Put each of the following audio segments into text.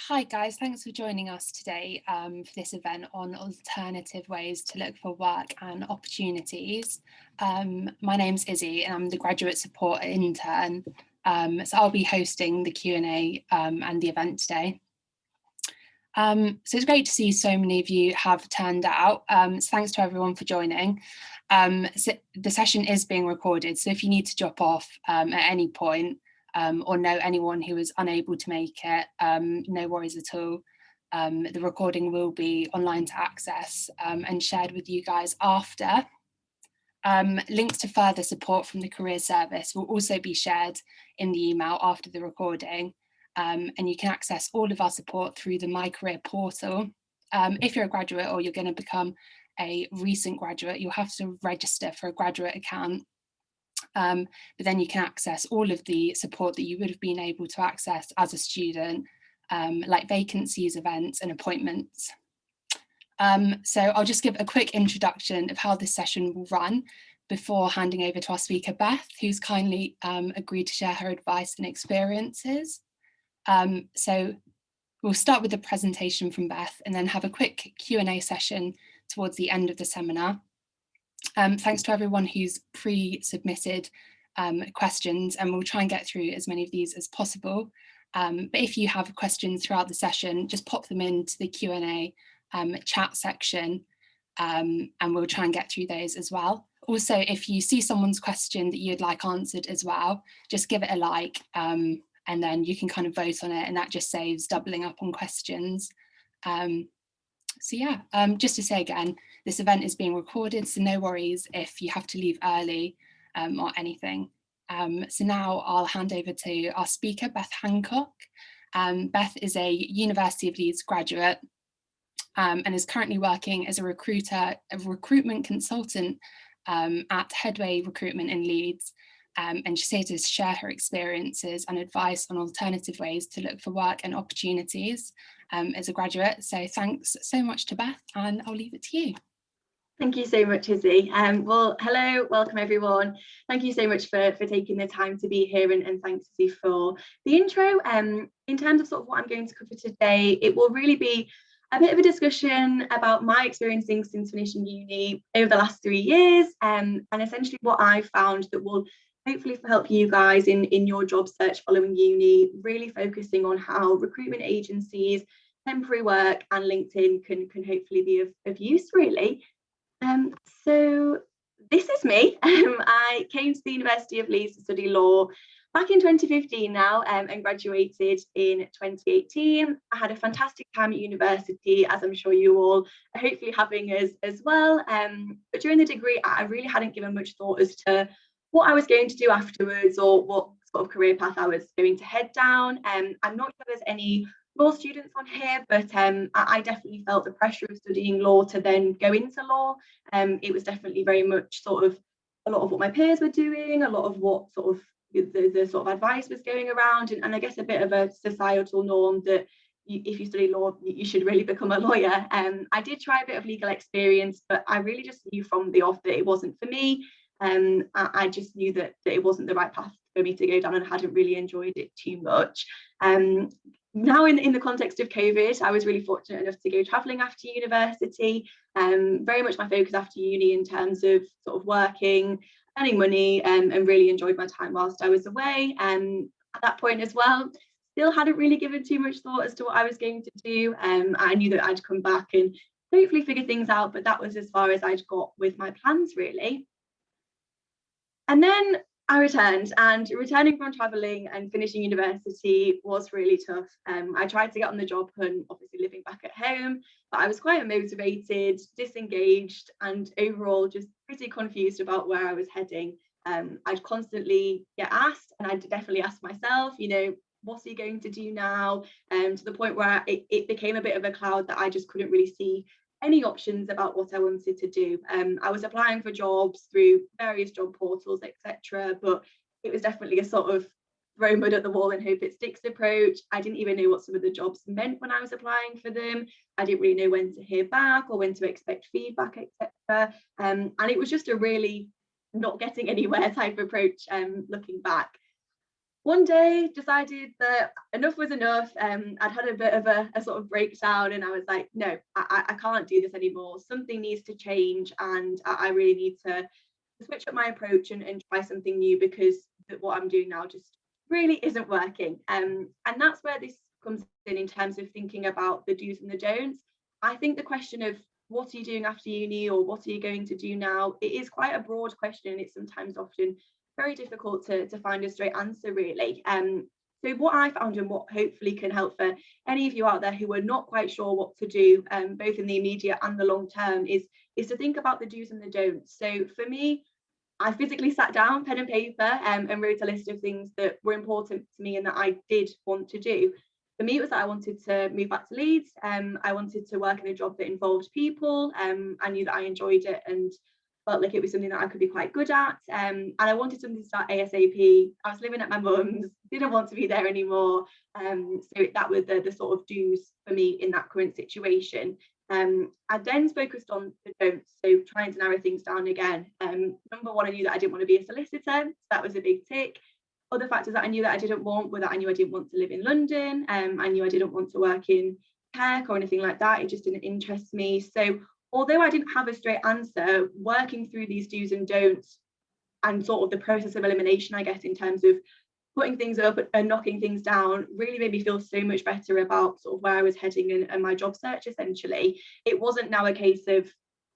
Hi guys, thanks for joining us today for this event on alternative ways to look for work and opportunities. My name's Izzy and I'm the graduate support intern, so I'll be hosting the Q&A and the event today. So it's great to see so many of you have turned out, so thanks to everyone for joining. So the session is being recorded, so if you need to drop off at any point, or know anyone who was unable to make it, no worries at all. The recording will be online to access and shared with you guys after. Links to further support from the Career Service will also be shared in the email after the recording, and you can access all of our support through the My Career portal. If you're a graduate or you're going to become a recent graduate, you'll have to register for a graduate account. But then you can access all of the support that you would have been able to access as a student, like vacancies, events and appointments. So I'll just give a quick introduction of how this session will run before handing over to our speaker, Beth, who's kindly agreed to share her advice and experiences. So we'll start with the presentation from Beth and then have a quick Q&A session towards the end of the seminar. Thanks to everyone who's pre-submitted questions, and we'll try and get through as many of these as possible. But if you have questions throughout the session, just pop them into the Q&A chat section, and we'll try and get through those as well. Also, if you see someone's question that you'd like answered as well, just give it a like, and then you can kind of vote on it, and that just saves doubling up on questions. So yeah, just to say again, this event is being recorded, so no worries if you have to leave early or anything. So now I'll hand over to our speaker, Beth Hancock. Beth is a University of Leeds graduate and is currently working as a recruitment consultant at Headway Recruitment in Leeds. And she's here to share her experiences and advice on alternative ways to look for work and opportunities as a graduate. So thanks so much to Beth, and I'll leave it to you. Thank you so much, Izzy. Well, hello, welcome everyone. Thank you so much for taking the time to be here, and thanks, Izzy, for the intro. In terms of sort of what I'm going to cover today, it will really be a bit of a discussion about my experiencing since finishing uni over the last 3 years, and essentially what I've found that will hopefully help you guys in your job search following uni, really focusing on how recruitment agencies, temporary work and LinkedIn can hopefully be of use, really. So this is me. I came to the University of Leeds to study law back in 2015 now, and graduated in 2018. I had a fantastic time at university, as I'm sure you all are hopefully having as well. But during the degree, I really hadn't given much thought as to what I was going to do afterwards or what sort of career path I was going to head down. I'm not sure there's any law students on here, but I definitely felt the pressure of studying law to then go into law. It was definitely very much sort of a lot of what my peers were doing, a lot of what sort of the sort of advice was going around, and I guess a bit of a societal norm that if you study law, you should really become a lawyer. I did try a bit of legal experience, but I really just knew from the off that it wasn't for me. I just knew that it wasn't the right path for me to go down, and hadn't really enjoyed it too much. Now in the context of COVID, I was really fortunate enough to go travelling after university. Very much my focus after uni in terms of sort of working, earning money, and really enjoyed my time whilst I was away. At that point as well, still hadn't really given too much thought as to what I was going to do. I knew that I'd come back and hopefully figure things out, but that was as far as I'd got with my plans, really. And then I returned, and returning from travelling and finishing university was really tough. I tried to get on the job hunt, obviously living back at home, but I was quite unmotivated, disengaged, and overall just pretty confused about where I was heading. I'd constantly get asked, and I'd definitely ask myself, you know, what are you going to do now? To the point where it became a bit of a cloud that I just couldn't really see any options about what I wanted to do. I was applying for jobs through various job portals, etc., but it was definitely a sort of throw mud at the wall and hope it sticks approach. I didn't even know what some of the jobs meant when I was applying for them. I didn't really know when to hear back or when to expect feedback, etc. And it was just a really not getting anywhere type approach, looking back. one day decided that enough was enough. I'd had a bit of a sort of breakdown, and I was like, no, I can't do this anymore. Something needs to change, and I really need to switch up my approach and try something new, because what I'm doing now just really isn't working. And that's where this comes in terms of thinking about the do's and the don'ts. I think the question of what are you doing after uni, or what are you going to do now, it is quite a broad question. It's sometimes often very difficult to find a straight answer, really. So what I found, and what hopefully can help for any of you out there who are not quite sure what to do, both in the immediate and the long term, is to think about the do's and the don'ts. So for me, I physically sat down, pen and paper, and wrote a list of things that were important to me and that I did want to do. For me, it was that I wanted to move back to Leeds. I wanted to work in a job that involved people. I knew that I enjoyed it and felt like it was something that I could be quite good at. And I wanted something to start ASAP. I was living at my mum's, didn't want to be there anymore. So that was the sort of do's for me in that current situation. I then focused on the don'ts, so trying to narrow things down again. Number one, I knew that I didn't want to be a solicitor, so that was a big tick. Other factors that I knew that I didn't want were that I knew I didn't want to live in London. I knew I didn't want to work in tech or anything like that. It just didn't interest me. So although I didn't have a straight answer, working through these do's and don'ts and sort of the process of elimination, I guess, in terms of putting things up and knocking things down, really made me feel so much better about sort of where I was heading and my job search. Essentially, it wasn't now a case of,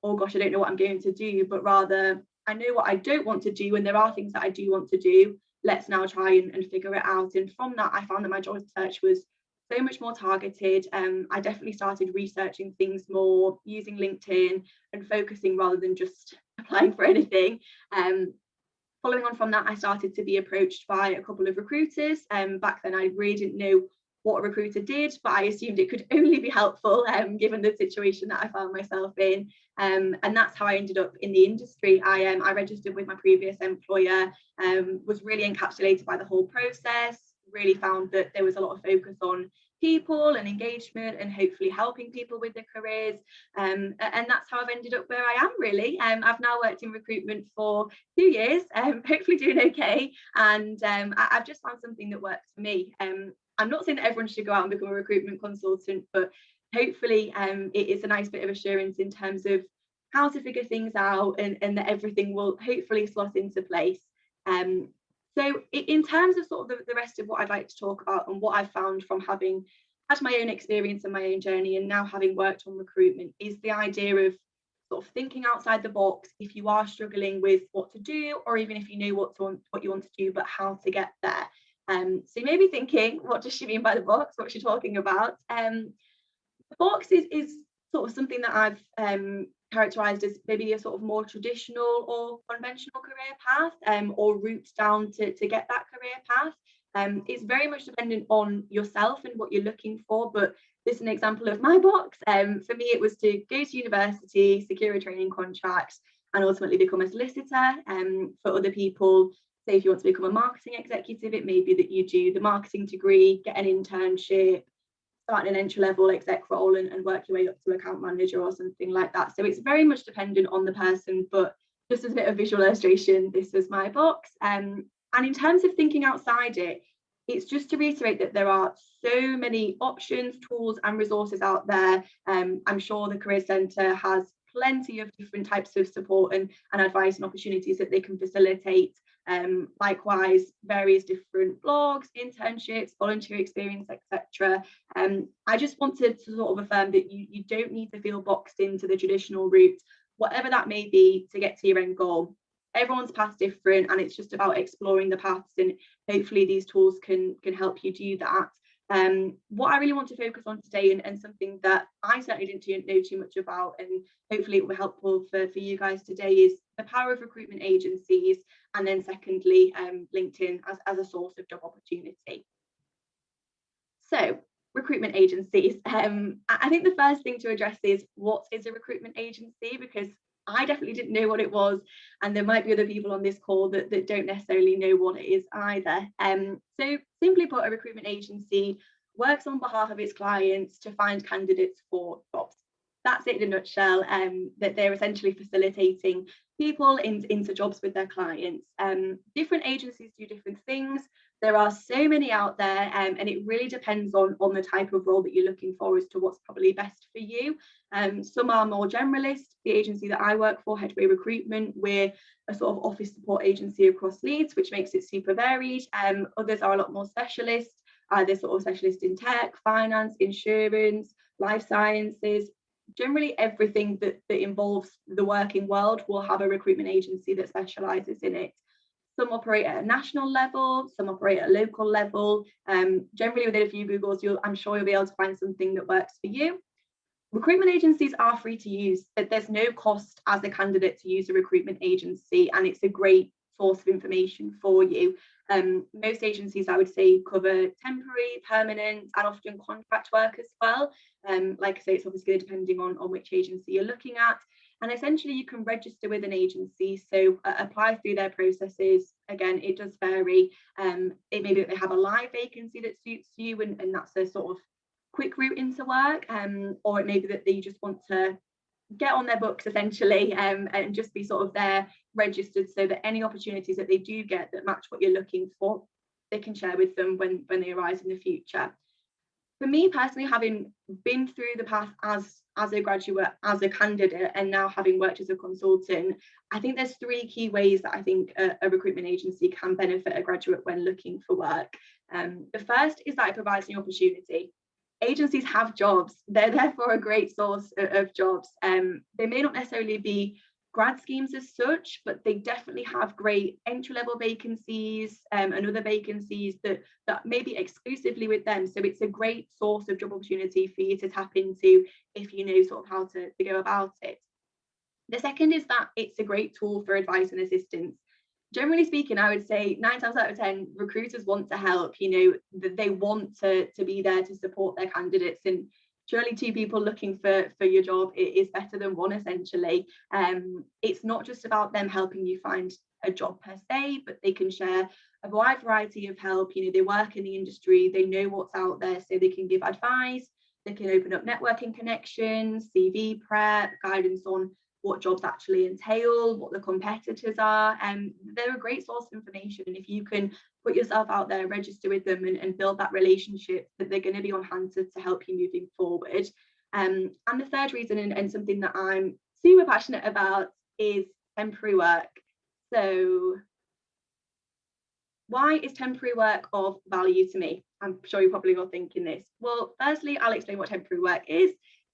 oh gosh, I don't know what I'm going to do, but rather I know what I don't want to do, and there are things that I do want to do. Let's now try and figure it out. And from that, I found that my job search was so much more targeted. I definitely started researching things more, using LinkedIn and focusing rather than just applying for anything. Following on from that, I started to be approached by a couple of recruiters. Back then, I really didn't know what a recruiter did, but I assumed it could only be helpful given the situation that I found myself in. And that's how I ended up in the industry. I registered with my previous employer, was really encapsulated by the whole process, really found that there was a lot of focus on people and engagement and hopefully helping people with their careers. And that's how I've ended up where I am, really. I've now worked in recruitment for 2 years, hopefully doing okay. And I've just found something that works for me. I'm not saying that everyone should go out and become a recruitment consultant, but hopefully it is a nice bit of assurance in terms of how to figure things out, and that everything will hopefully slot into place. So in terms of sort of the rest of what I'd like to talk about and what I've found from having had my own experience and my own journey and now having worked on recruitment, is the idea of sort of thinking outside the box if you are struggling with what to do, or even if you know what you want to do, but how to get there. So you may be thinking, what does she mean by the box? What's she talking about? The box is sort of something that I've characterized as maybe a sort of more traditional or conventional career path, or route down to get that career path. It's very much dependent on yourself and what you're looking for, but this is an example of my box. For me, it was to go to university, secure a training contract, and ultimately become a solicitor. For other people, say if you want to become a marketing executive, it may be that you do the marketing degree, get an internship, start an entry level exec role, and work your way up to account manager or something like that. So it's very much dependent on the person, but just as a bit of visual illustration, this was my box. And in terms of thinking outside it, it's just to reiterate that there are so many options, tools and resources out there. I'm sure the Career Centre has plenty of different types of support and advice and opportunities that they can facilitate. Likewise, various different blogs, internships, volunteer experience, etc. I just wanted to sort of affirm that you don't need to feel boxed into the traditional route, whatever that may be, to get to your end goal. Everyone's path's different, and it's just about exploring the paths, and hopefully these tools can help you do that. What I really want to focus on today, and something that I certainly didn't know too much about, and hopefully it will be helpful for you guys today, is the power of recruitment agencies, and then secondly, LinkedIn as a source of job opportunity. So recruitment agencies. I think the first thing to address is, what is a recruitment agency? Because I definitely didn't know what it was, and there might be other people on this call that don't necessarily know what it is either. So simply put, a recruitment agency works on behalf of its clients to find candidates for jobs. That's it in a nutshell, that they're essentially facilitating people into jobs with their clients. Different agencies do different things. There are so many out there, and it really depends on the type of role that you're looking for as to what's probably best for you. Some are more generalist. The agency that I work for, Headway Recruitment, we're a sort of office support agency across Leeds, which makes it super varied. Others are a lot more specialist, either sort of specialist in tech, finance, insurance, life sciences. Generally, everything that involves the working world will have a recruitment agency that specialises in it. Some operate at a national level, some operate at a local level. Generally, within a few Googles, I'm sure you'll be able to find something that works for you. Recruitment agencies are free to use, but there's no cost as a candidate to use a recruitment agency, and it's a great source of information for you. Most agencies, I would say, cover temporary, permanent, and often contract work as well. Like I say, it's obviously depending on which agency you're looking at. And essentially, you can register with an agency, so apply through their processes. Again, it does vary. It may be that they have a live vacancy that suits you, and that's a sort of quick route into work, or it may be that they just want to get on their books essentially, and just be sort of there registered, so that any opportunities that they do get that match what you're looking for, they can share with them when they arise in the future. For me personally, having been through the path as a graduate, as a candidate, and now having worked as a consultant, I think there's 3 key ways that I think a recruitment agency can benefit a graduate when looking for work. The first is that it provides an opportunity. Agencies have jobs. They're therefore a great source of jobs. They may not necessarily be grad schemes as such, but they definitely have great entry-level vacancies, and other vacancies that may be exclusively with them. So it's a great source of job opportunity for you to tap into if you know sort of how to go about it. The second is that it's a great tool for advice and assistance. Generally speaking, I would say 9 times out of 10, recruiters want to help. They want to be there to support their candidates, and surely 2 people looking for your job is better than 1 essentially. It's not just about them helping you find a job per se, but they can share a wide variety of help. They work in the industry, they know what's out there, so they can give advice, they can open up networking connections, CV prep, guidance on what jobs actually entail, what the competitors are, and they're a great source of information. And if you can put yourself out there, register with them, and build that relationship, that they're going to be on hand to help you moving forward. And the third reason, and something that I'm super passionate about, is temporary work. So why is temporary work of value to me? I'm sure you're probably all thinking this. Well, firstly, I'll explain what temporary work is.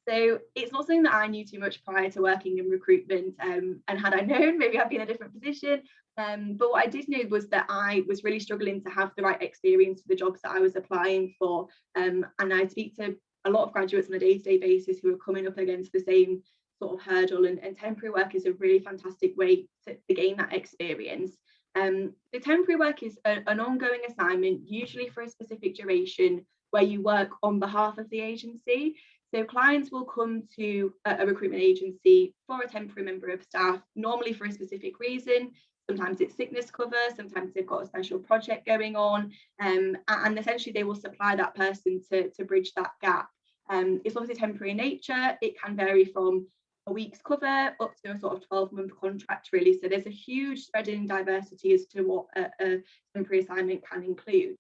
So it's not something that I knew too much prior to working in recruitment, and had I known, maybe I'd be in a different position. But what I did know was that I was really struggling to have the right experience for the jobs that I was applying for. And I speak to a lot of graduates on a day-to-day basis who are coming up against the same sort of hurdle, and temporary work is a really fantastic way to gain that experience. The temporary work is an ongoing assignment, usually for a specific duration, where you work on behalf of the agency. So clients will come to a recruitment agency for a temporary member of staff, normally for a specific reason. Sometimes it's sickness cover, sometimes they've got a special project going on, and essentially they will supply that person to bridge that gap. It's obviously temporary in nature. It can vary from a week's cover up to a sort of 12-month contract, really. So there's a huge spread in diversity as to what a temporary assignment can include.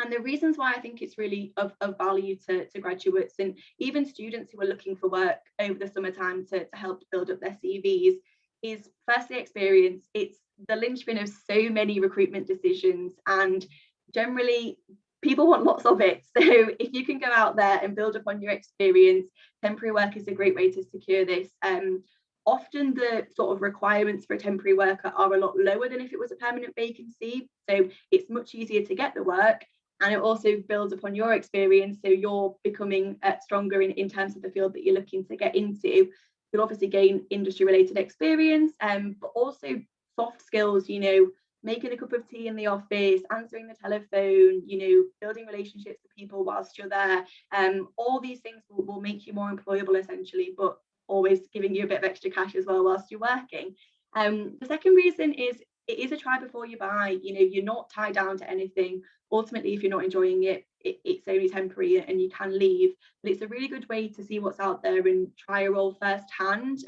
And the reasons why I think it's really of value to graduates and even students who are looking for work over the summertime to help build up their CVs is, firstly, experience. It's the linchpin of so many recruitment decisions, and generally people want lots of it. So if you can go out there and build upon your experience, temporary work is a great way to secure this. Often the sort of requirements for a temporary worker are a lot lower than if it was a permanent vacancy. So it's much easier to get the work, and it also builds upon your experience. So you're becoming stronger in terms of the field that you're looking to get into. You'll obviously gain industry related experience, but also soft skills, making a cup of tea in the office, answering the telephone, building relationships with people whilst you're there. All these things will make you more employable essentially, but always giving you a bit of extra cash as well whilst you're working. The second reason is it is a try before you buy. You're not tied down to anything. Ultimately, if you're not enjoying it, it's only temporary and you can leave. But it's a really good way to see what's out there and try a role firsthand.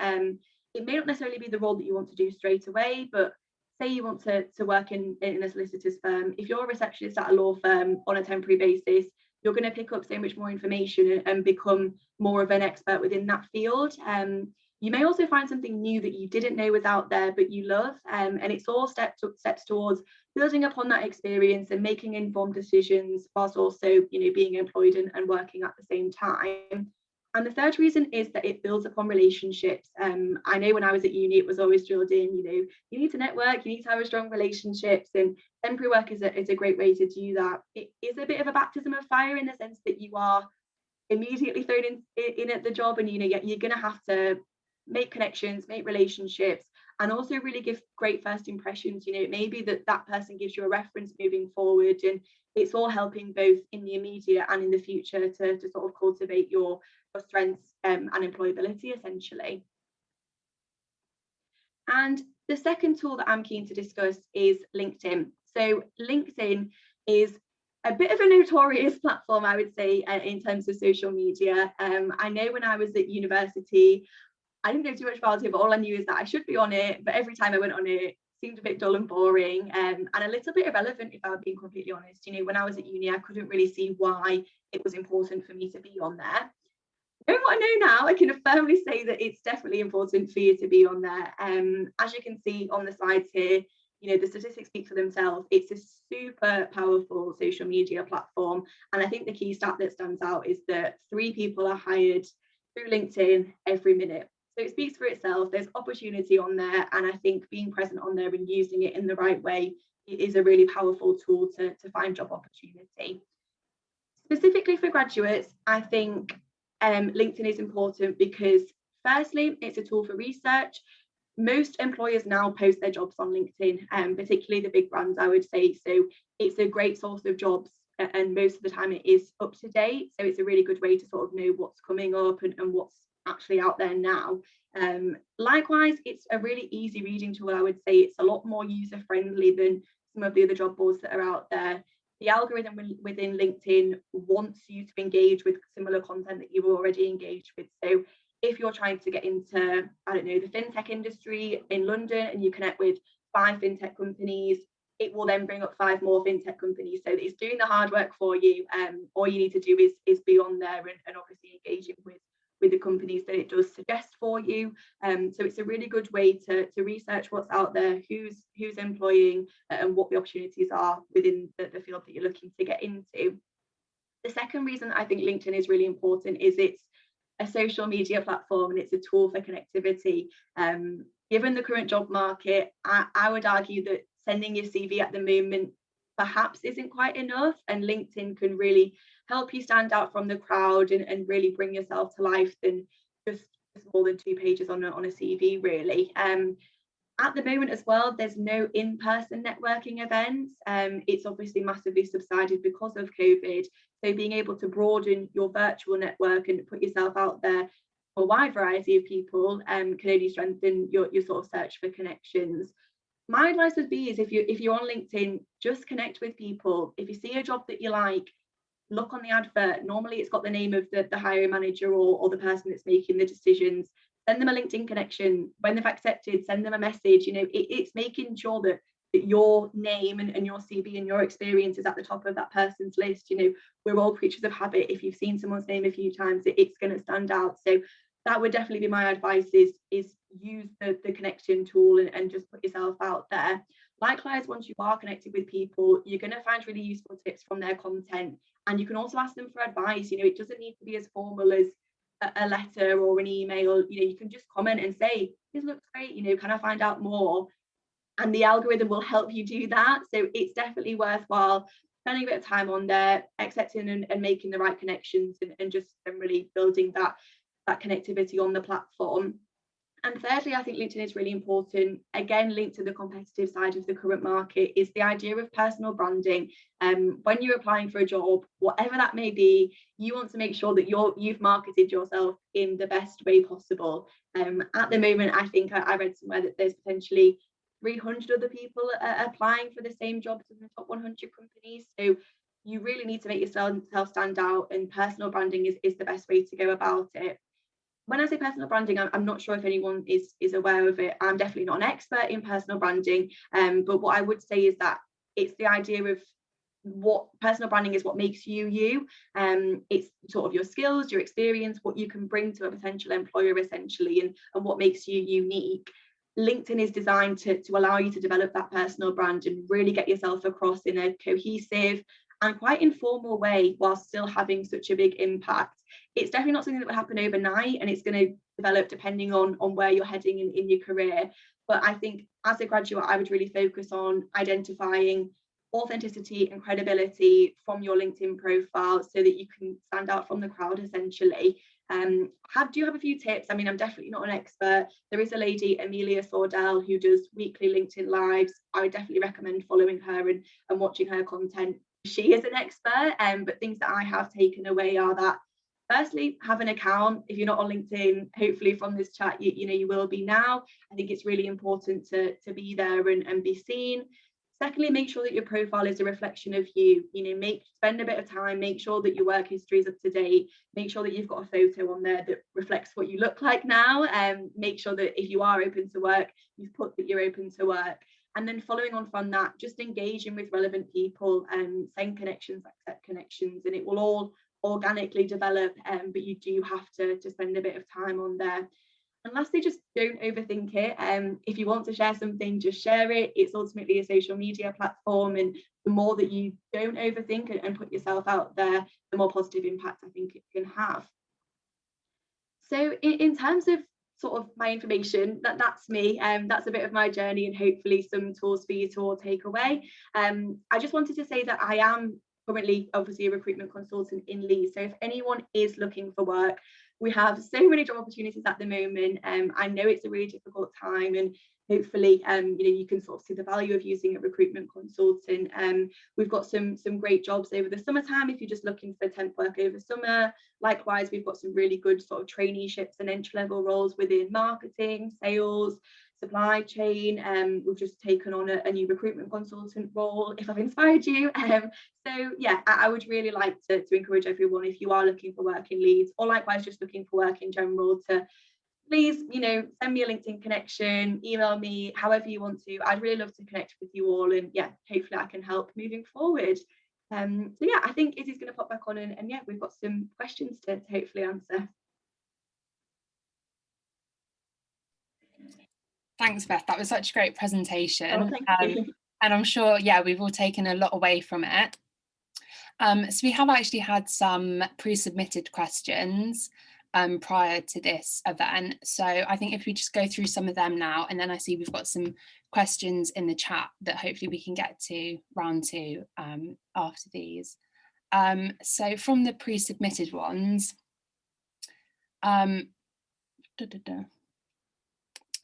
It may not necessarily be the role that you want to do straight away, but say you want to work in a solicitor's firm, if you're a receptionist at a law firm on a temporary basis, you're going to pick up so much more information and become more of an expert within that field. You may also find something new that you didn't know was out there, but you love, and it's all steps towards building upon that experience and making informed decisions, whilst also, you know, being employed and working at the same time. And the third reason is that it builds upon relationships. I know when I was at uni, it was always drilled in, you know, you need to network, you need to have a strong relationships, and temporary work is a great way to do that. It is a bit of a baptism of fire in the sense that you are immediately thrown in at the job, and you know, you're going to have to make connections, make relationships, and also really give great first impressions. You know, maybe that person gives you a reference moving forward, and it's all helping both in the immediate and in the future to sort of cultivate your strengths and employability essentially. And the second tool that I'm keen to discuss is LinkedIn. So LinkedIn is a bit of a notorious platform, I would say, in terms of social media. I know when I was at university, I didn't know too much about it, but all I knew is that I should be on it. But every time I went on it seemed a bit dull and boring, and a little bit irrelevant, if I'm being completely honest. You know, when I was at uni, I couldn't really see why it was important for me to be on there. Knowing what I know now, I can firmly say that it's definitely important for you to be on there. As you can see on the slides here, you know, the statistics speak for themselves. It's a super powerful social media platform. And I think the key stat that stands out is that 3 people are hired through LinkedIn every minute. So it speaks for itself. There's opportunity on there. And I think being present on there and using it in the right way is a really powerful tool to find job opportunity. Specifically for graduates, I think LinkedIn is important because firstly, it's a tool for research. Most employers now post their jobs on LinkedIn, particularly the big brands, I would say. So it's a great source of jobs, and most of the time it is up to date. So it's a really good way to sort of know what's coming up and what's actually out there now. Likewise, it's a really easy reading tool, I would say. It's a lot more user friendly than some of the other job boards that are out there. The algorithm within LinkedIn wants you to engage with similar content that you've already engaged with. So if you're trying to get into, I don't know, the fintech industry in London and you connect with 5 fintech companies, it will then bring up 5 more fintech companies. So it's doing the hard work for you. All you need to do is be on there and obviously engaging with the companies that it does suggest for you. So it's a really good way to research what's out there, who's employing, and what the opportunities are within the field that you're looking to get into. The second reason I think LinkedIn is really important is it's a social media platform and it's a tool for connectivity. Given the current job market, I would argue that sending your CV at the moment perhaps isn't quite enough, and LinkedIn can really help you stand out from the crowd and really bring yourself to life than just more than 2 pages on a CV, really. At the moment as well, there's no in-person networking events. It's obviously massively subsided because of COVID. So being able to broaden your virtual network and put yourself out there for a wide variety of people can only strengthen your sort of search for connections. My advice would be is if you're on LinkedIn, just connect with people. If you see a job that you like, look on the advert. Normally it's got the name of the hiring manager or the person that's making the decisions. Send them a LinkedIn connection. When they've accepted, send them a message. You know, it's making sure that your name and your CV and your experience is at the top of that person's list. You know, we're all creatures of habit. If you've seen someone's name a few times, it's going to stand out. So that would definitely be my advice is use the connection tool and just put yourself out there. Likewise, once you are connected with people, you're going to find really useful tips from their content, and you can also ask them for advice. You know, it doesn't need to be as formal as a letter or an email. You know, you can just comment and say, this looks great, you know, can I find out more? And the algorithm will help you do that. So it's definitely worthwhile spending a bit of time on there, accepting and making the right connections and just really building that connectivity on the platform. And thirdly, I think LinkedIn is really important, again, linked to the competitive side of the current market, is the idea of personal branding. When you're applying for a job, whatever that may be, you want to make sure that you've marketed yourself in the best way possible. At the moment, I think I read somewhere that there's potentially 300 other people applying for the same jobs in the top 100 companies. So you really need to make yourself stand out, and personal branding is the best way to go about it. when I say personal branding, I'm not sure if anyone is aware of it. I'm definitely not an expert in personal branding, but what I would say is that it's the idea of what personal branding is, what makes you you. It's sort of your skills, your experience, what you can bring to a potential employer essentially, and what makes you unique. LinkedIn is designed to allow you to develop that personal brand and really get yourself across in a cohesive and quite informal way while still having such a big impact. It's definitely not something that will happen overnight, and it's going to develop depending on where you're heading in your career. But I think as a graduate, I would really focus on identifying authenticity and credibility from your LinkedIn profile so that you can stand out from the crowd essentially. Do you have a few tips? I mean, I'm definitely not an expert. There is a lady, Amelia Sordell, who does weekly LinkedIn lives. I would definitely recommend following her and watching her content. She is an expert, but things that I have taken away are that, firstly, have an account. If you're not on LinkedIn, hopefully from this chat, you know you will be now. I think it's really important to be there and be seen. Secondly, make sure that your profile is a reflection of you. You know, spend a bit of time, make sure that your work history is up to date, make sure that you've got a photo on there that reflects what you look like now, and make sure that if you are open to work, you've put that you're open to work. And then following on from that, just engaging with relevant people and send connections, accept connections, and it will all organically develop, but you do have to spend a bit of time on there. And lastly, just don't overthink it. If you want to share something, just share it. It's ultimately a social media platform, and the more that you don't overthink and put yourself out there, the more positive impact I think it can have. So in terms of sort of my information, that's me. That's a bit of my journey and hopefully some tools for you to all take away. I just wanted to say that I am currently obviously a recruitment consultant in Leeds. So if anyone is looking for work, we have so many job opportunities at the moment. I know it's a really difficult time, and hopefully you know, you can sort of see the value of using a recruitment consultant. We've got some great jobs over the summertime if you're just looking for temp work over summer. Likewise, we've got some really good sort of traineeships and entry-level roles within marketing, sales, supply chain. We've just taken on a new recruitment consultant role, if I've inspired you. So yeah, I would really like to encourage everyone, if you are looking for work in Leeds, or likewise just looking for work in general, to please, you know, send me a LinkedIn connection, email me, however you want to. I'd really love to connect with you all, and yeah, hopefully I can help moving forward. So yeah, I think Izzy's going to pop back on, and yeah, we've got some questions to hopefully answer. Thanks, Beth. That was such a great presentation. Oh, thank you. And I'm sure, yeah, we've all taken a lot away from it. So we have actually had some pre-submitted questions prior to this event. So I think if we just go through some of them now, and then I see we've got some questions in the chat that hopefully we can get to round two after these. So from the pre-submitted ones,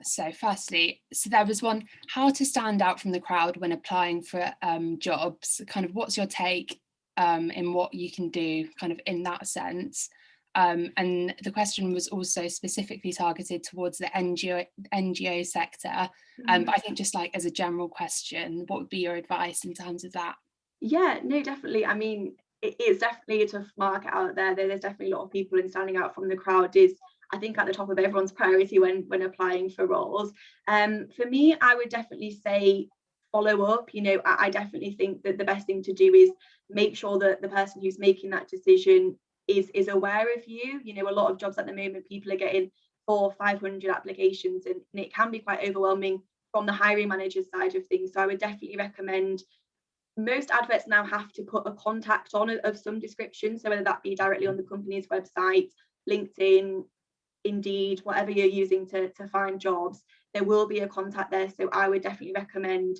so firstly, so there was one, how to stand out from the crowd when applying for jobs. Kind of what's your take in what you can do kind of in that sense? And the question was also specifically targeted towards the NGO sector. But I think just like as a general question, what would be your advice in terms of that? Yeah, no, definitely. I mean, it's definitely a tough market out there. There's definitely a lot of people, and standing out from the crowd is, I think, at the top of everyone's priority when applying for roles. For me, I would definitely say follow up. You know, I definitely think that the best thing to do is make sure that the person who's making that decision is aware of you. You know, a lot of jobs at the moment, people are getting 400-500 applications, and it can be quite overwhelming from the hiring manager's side of things. So I would definitely recommend, most adverts now have to put a contact on of some description, so whether that be directly on the company's website, LinkedIn, Indeed, whatever you're using to find jobs, there will be a contact there. So I would definitely recommend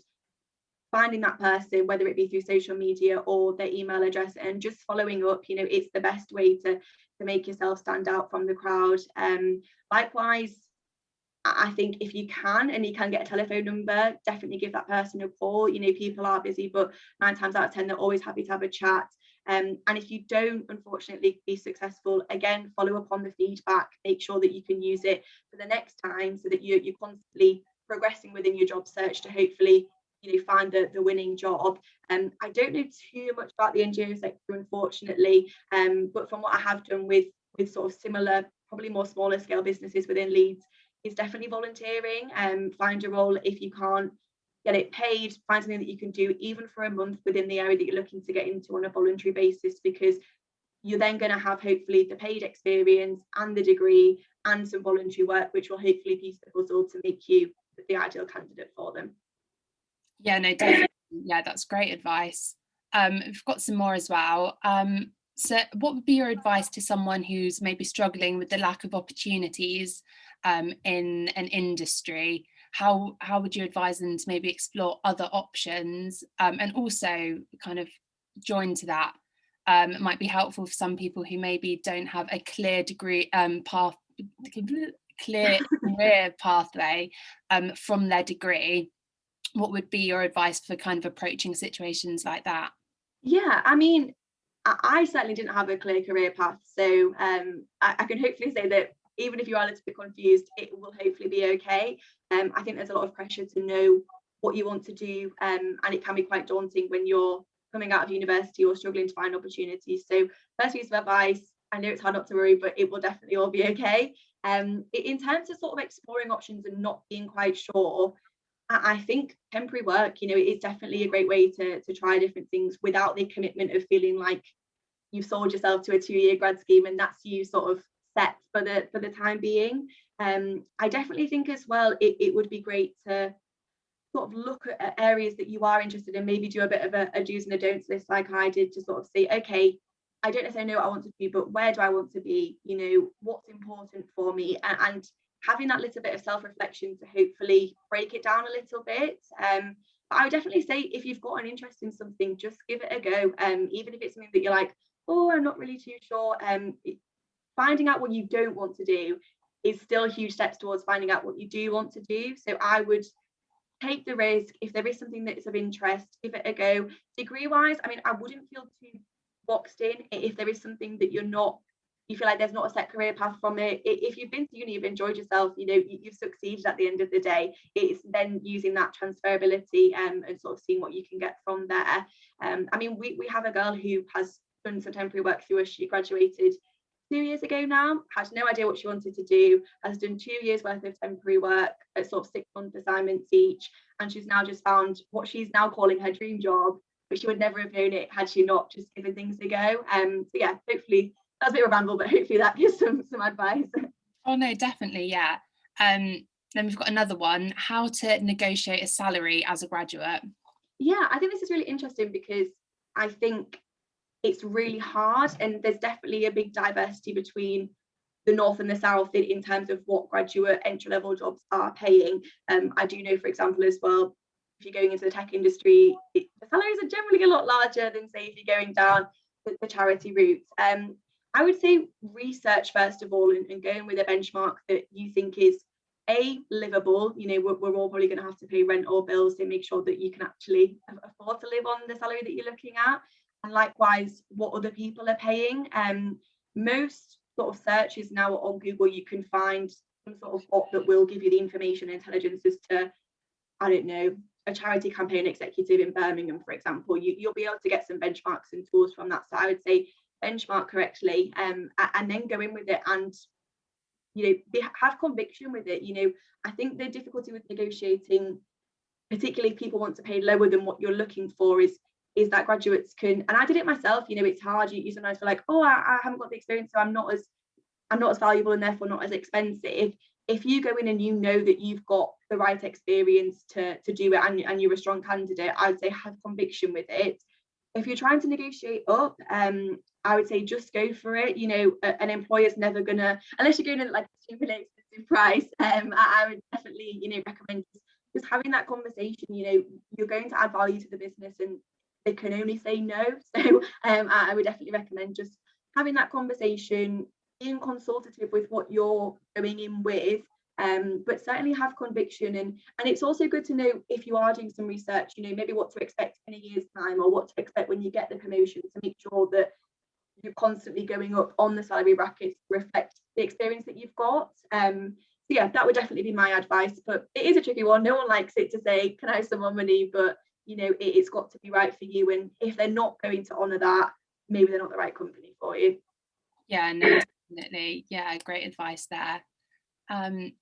finding that person, whether it be through social media or their email address, and just following up. You know, it's the best way to make yourself stand out from the crowd. Likewise, I think if you can, and you can get a telephone number, definitely give that person a call. You know, people are busy, but 9 times out of 10, they're always happy to have a chat. And if you don't, unfortunately, be successful, again, follow up on the feedback, make sure that you can use it for the next time, so that you're constantly progressing within your job search to hopefully, you know, find the winning job. I don't know too much about the NGO sector, unfortunately, but from what I have done with sort of similar probably more smaller scale businesses within Leeds, is definitely volunteering. Find a role if you can't get it paid, find something that you can do even for a month within the area that you're looking to get into on a voluntary basis, because you're then going to have hopefully the paid experience and the degree and some voluntary work, which will hopefully piece the puzzle to make you the ideal candidate for them. Yeah, no, definitely. Yeah, that's great advice. We've got some more as well. So what would be your advice to someone who's maybe struggling with the lack of opportunities in an industry? How would you advise them to maybe explore other options, and also kind of join to that? It might be helpful for some people who maybe don't have a clear degree clear career pathway from their degree. What would be your advice for kind of approaching situations like that? Yeah, I mean, I certainly didn't have a clear career path, so I can hopefully say that even if you are a little bit confused, it will hopefully be okay. I think there's a lot of pressure to know what you want to do, and it can be quite daunting when you're coming out of university or struggling to find opportunities. So first piece of advice, I know it's hard not to worry, but it will definitely all be okay. In terms of sort of exploring options and not being quite sure, I think temporary work, it's definitely a great way to try different things without the commitment of feeling like you've sold yourself to a 2-year grad scheme and that's you sort of set for the time being. I definitely think as well it would be great to sort of look at areas that you are interested in, maybe do a bit of a do's and a don'ts list like I did, to sort of say, okay, I don't necessarily know what I want to do, but where do I want to be? What's important for me? And having that little bit of self-reflection to hopefully break it down a little bit. But I would definitely say if you've got an interest in something, just give it a go. Even if it's something that you're like, oh, I'm not really too sure. Finding out what you don't want to do is still huge steps towards finding out what you do want to do. So I would take the risk. If there is something that's of interest, give it a go. Degree wise, I mean, I wouldn't feel too boxed in if there is something that you feel like there's not a set career path from it. If you've been to uni, you've enjoyed yourself, you've succeeded at the end of the day. It's then using that transferability and sort of seeing what you can get from there. I mean, we have a girl who has done some temporary work through us. She graduated 2 years ago now, had no idea what she wanted to do, has done 2 years worth of temporary work at sort of 6-month assignments each, and she's now just found what she's now calling her dream job, but she would never have known it had she not just given things a go. So yeah, hopefully that's a bit of a ramble, but hopefully that gives some advice. Oh no, definitely, yeah. Then we've got another one: how to negotiate a salary as a graduate. Yeah, I think this is really interesting because I think it's really hard, and there's definitely a big diversity between the north and the south in terms of what graduate entry level jobs are paying. I do know, for example, as well, if you're going into the tech industry, the salaries are generally a lot larger than, say, if you're going down the charity route. I would say research first of all, and going with a benchmark that you think is livable. We're all probably going to have to pay rent or bills, so make sure that you can actually afford to live on the salary that you're looking at. And likewise, what other people are paying. Most sort of searches now on Google, you can find some sort of bot that will give you the information and intelligence as to, I don't know, a charity campaign executive in Birmingham, for example. You'll be able to get some benchmarks and tools from that. So I would say benchmark correctly, and then go in with it and have conviction with it. I think the difficulty with negotiating, particularly if people want to pay lower than what you're looking for, is that graduates can, and I did it myself, it's hard. You sometimes feel like, oh, I haven't got the experience, so I'm not as valuable and therefore not as expensive. If you go in and you know that you've got the right experience to do it, and you're a strong candidate, I would say have conviction with it. If you're trying to negotiate up, I would say just go for it. An employer's never gonna, unless you're going at like a super expensive price. I would definitely, recommend just having that conversation. You're going to add value to the business, and they can only say no. So I would definitely recommend just having that conversation, being consultative with what you're going in with, but certainly have conviction. And it's also good to know, if you are doing some research, maybe what to expect in a year's time, or what to expect when you get the promotion, to make sure that you're constantly going up on the salary brackets to reflect the experience that you've got. So yeah, that would definitely be my advice. But it is a tricky one. No one likes it to say, can I have some more money? But it's got to be right for you. And if they're not going to honour that, maybe they're not the right company for you. Yeah, no, Definitely. Yeah, great advice there. Um,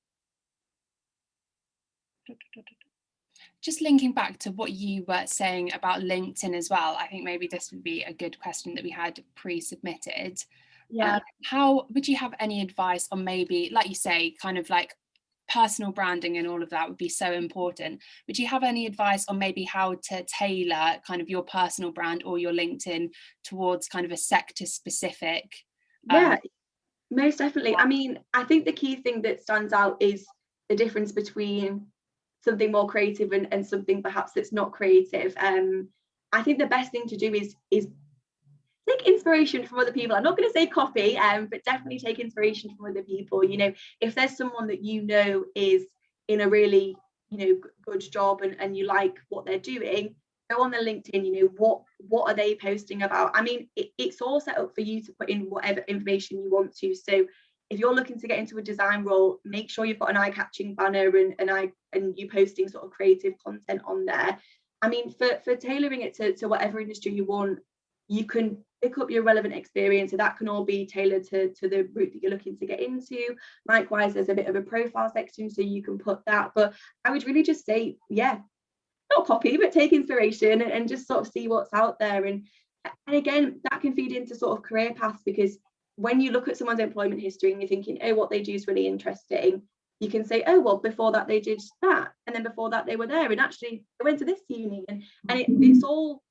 just linking back to what you were saying about LinkedIn as well, I think maybe this would be a good question that we had pre-submitted. Yeah. How would you have any advice on, maybe, like you say, kind of like personal branding and all of that would be so important. Would you have any advice on maybe how to tailor kind of your personal brand or your LinkedIn towards kind of a sector specific? Yeah, most definitely. I mean, I think the key thing that stands out is the difference between something more creative and something perhaps that's not creative. I think the best thing to do is take inspiration from other people. I'm not going to say copy, but definitely take inspiration from other people. You know, if there's someone that you know is in a really, you know, good job and you like what they're doing, go on their LinkedIn. You know, what are they posting about? I mean, it's all set up for you to put in whatever information you want to. So if you're looking to get into a design role, make sure you've got an eye-catching banner and you posting sort of creative content on there. I mean, for tailoring it to whatever industry you want, you can pick up your relevant experience. So that can all be tailored to the route that you're looking to get into. Likewise, there's a bit of a profile section, so you can put that. But I would really just say, yeah, not copy, but take inspiration and just sort of see what's out there. And again, that can feed into sort of career paths, because when you look at someone's employment history and you're thinking, oh, what they do is really interesting, you can say, oh, well, before that they did that, and then before that they were there, and actually they went to this uni, and it's all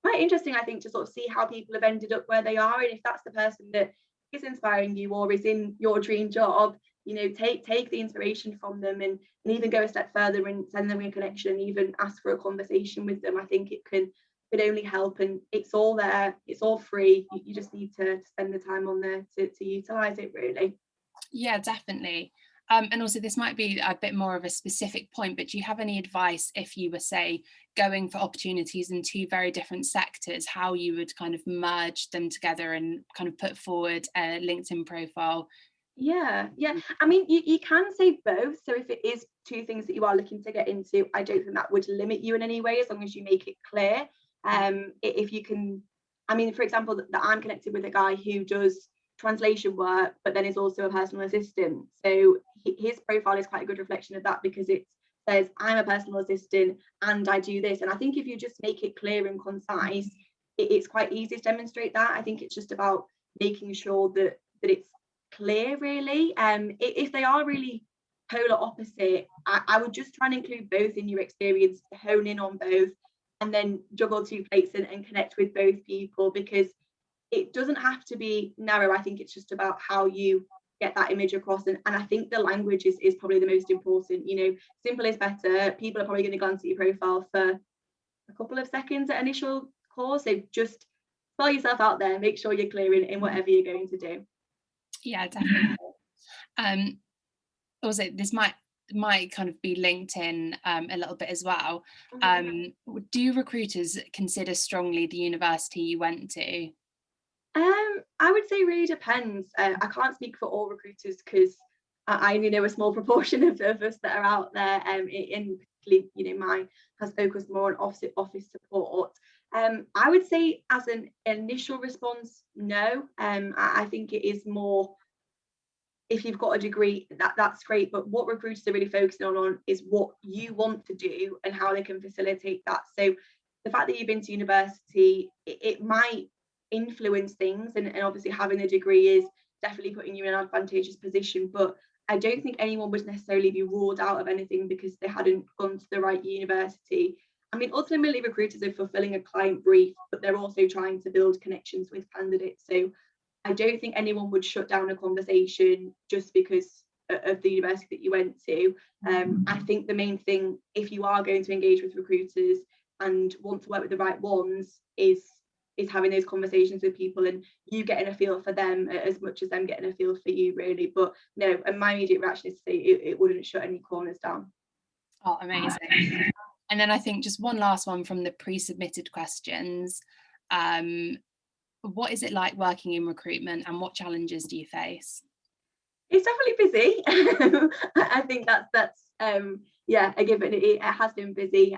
quite interesting, I think, to sort of see how people have ended up where they are. And if that's the person that is inspiring you or is in your dream job, you know, take the inspiration from them, and even go a step further and send them a connection and even ask for a conversation with them. I think it could only help, and it's all there, it's all free. You just need to spend the time on there to utilize it, really. Yeah, definitely. And also, this might be a bit more of a specific point, but do you have any advice if you were, say, going for opportunities in two very different sectors, how you would kind of merge them together and kind of put forward a LinkedIn profile? Yeah. I mean, you can say both. So if it is two things that you are looking to get into, I don't think that would limit you in any way, as long as you make it clear. If you can, I mean, for example, that I'm connected with a guy who does translation work, but then is also a personal assistant. So his profile is quite a good reflection of that, because it says, I'm a personal assistant and I do this. And I think if you just make it clear and concise, it's quite easy to demonstrate that. I think it's just about making sure that it's clear, really. If they are really polar opposite, I would just try and include both in your experience, to hone in on both, and then juggle two plates and connect with both people, because it doesn't have to be narrow. I think it's just about how you get that image across, and I think the language is probably the most important. You know, simple is better. People are probably going to glance at your profile for a couple of seconds at initial call, so just spell yourself out there, make sure you're clear in whatever you're going to do. Yeah, definitely. Um, Also, this might kind of be linked in a little bit as well. Do recruiters consider strongly the university you went to? I would say really depends. I can't speak for all recruiters, because I only know a small proportion of us that are out there. In particularly, you know, mine has focused more on office support. I would say, as an initial response, no. I think it is more, if you've got a degree, that's great, but what recruiters are really focusing on is what you want to do and how they can facilitate that. So the fact that you've been to university, it might influence things, and obviously having a degree is definitely putting you in an advantageous position, but I don't think anyone would necessarily be ruled out of anything because they hadn't gone to the right university. I mean, ultimately recruiters are fulfilling a client brief, but they're also trying to build connections with candidates. So I don't think anyone would shut down a conversation just because of the university that you went to. I think the main thing, if you are going to engage with recruiters and want to work with the right ones, is having those conversations with people and you getting a feel for them as much as them getting a feel for you, really. But no, and my immediate reaction is to say it wouldn't shut any corners down. Oh, amazing. And then I think just one last one from the pre-submitted questions. What is it like working in recruitment, and what challenges do you face? It's definitely busy. I think that's yeah, a given. It has been busy.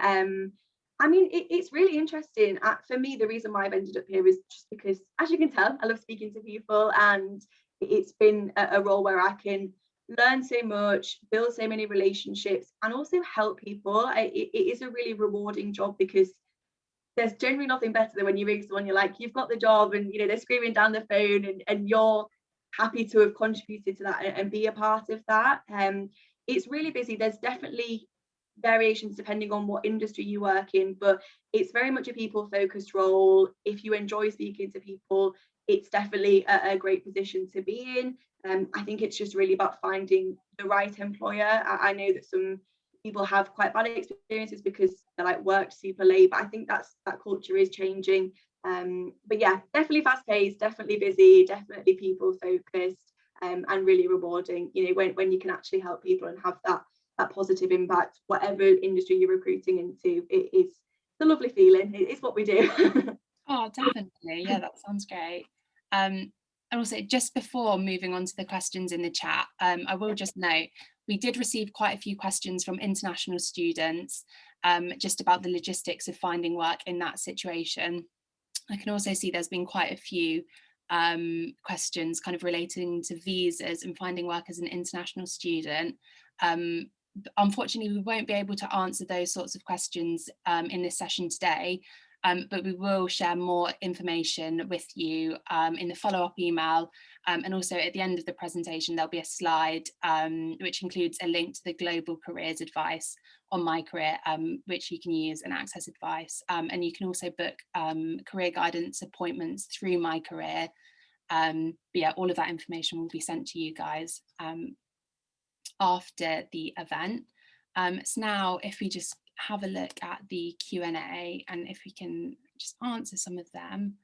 I mean, it's really interesting. For me, the reason why I've ended up here is just because, as you can tell, I love speaking to people, and it's been a role where I can learn so much, build so many relationships, and also help people. It is a really rewarding job, because there's generally nothing better than when you ring someone, you're like, you've got the job, and they're screaming down the phone, and you're happy to have contributed to that and be a part of that. It's really busy. There's definitely variations depending on what industry you work in, but it's very much a people focused role. If you enjoy speaking to people, it's definitely a great position to be in. I think it's just really about finding the right employer. I know that some people have quite bad experiences because they're like worked super late, but I think that culture is changing. But yeah, definitely fast paced, definitely busy, definitely people focused, and really rewarding, when you can actually help people and have that positive impact, whatever industry you're recruiting into. It's a lovely feeling. It's what we do. Oh, definitely. Yeah, that sounds great. And also, just before moving on to the questions in the chat, I will just note, we did receive quite a few questions from international students, just about the logistics of finding work in that situation. I can also see there's been quite a few questions kind of relating to visas and finding work as an international student. Unfortunately, we won't be able to answer those sorts of questions in this session today, but we will share more information with you in the follow-up email, and also at the end of the presentation there'll be a slide which includes a link to the global careers advice on My Career, which you can use and access advice, and you can also book career guidance appointments through My Career. But yeah, all of that information will be sent to you guys after the event. So now if we just have a look at the Q&A, and if we can just answer some of them.